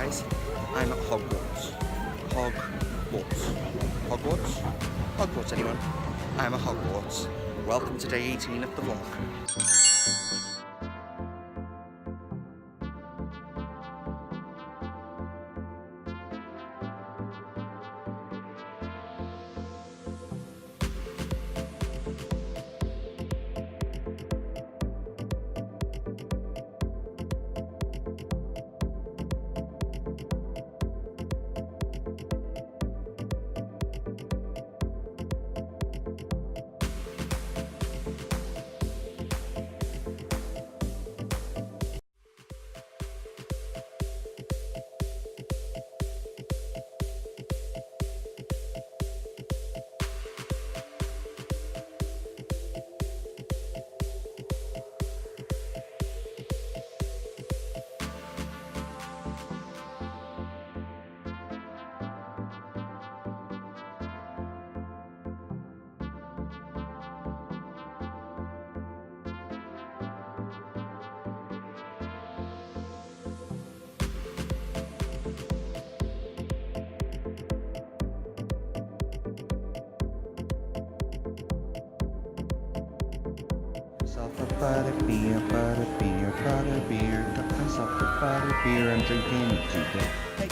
guys, I'm at Hogwarts. Hogwarts, anyone? I'm at Hogwarts. Welcome to day 18 of the vlog. Myself a butterbeer, got myself a butterbeer, I'm drinking it today. Hey.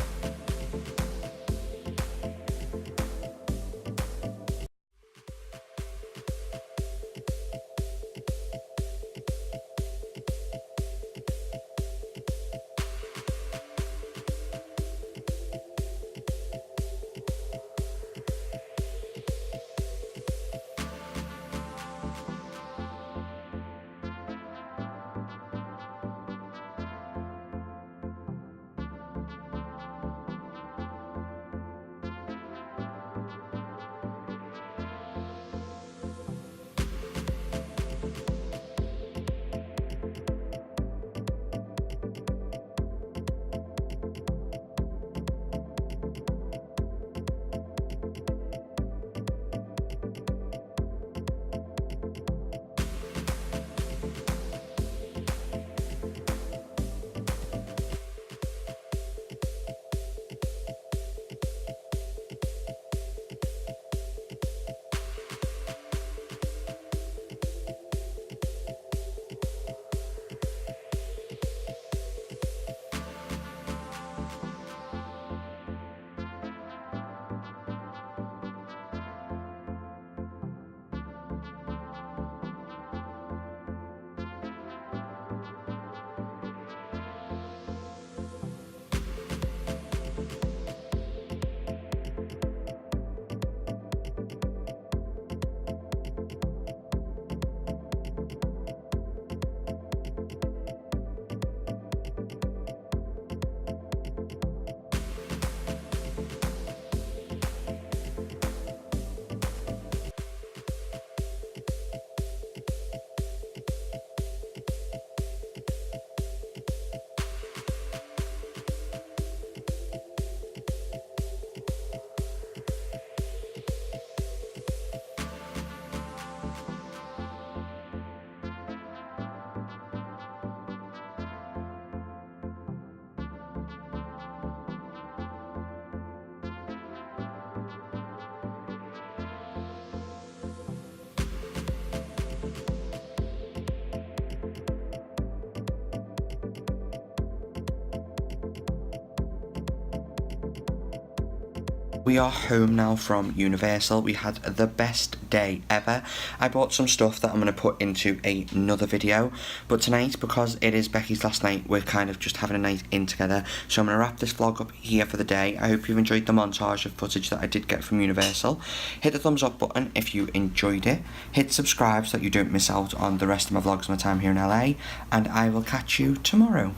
We are home now from Universal. We had the best day ever. I bought some stuff that I'm going to put into another video, but tonight, because it is Becky's last night, we're kind of just having a night in together. So I'm going to wrap this vlog up here for the day. I hope you've enjoyed the montage of footage that I did get from Universal. Hit the thumbs up button if you enjoyed it. Hit subscribe so that you don't miss out on the rest of my vlogs and my time here in LA. And I will catch you tomorrow.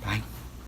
Bye.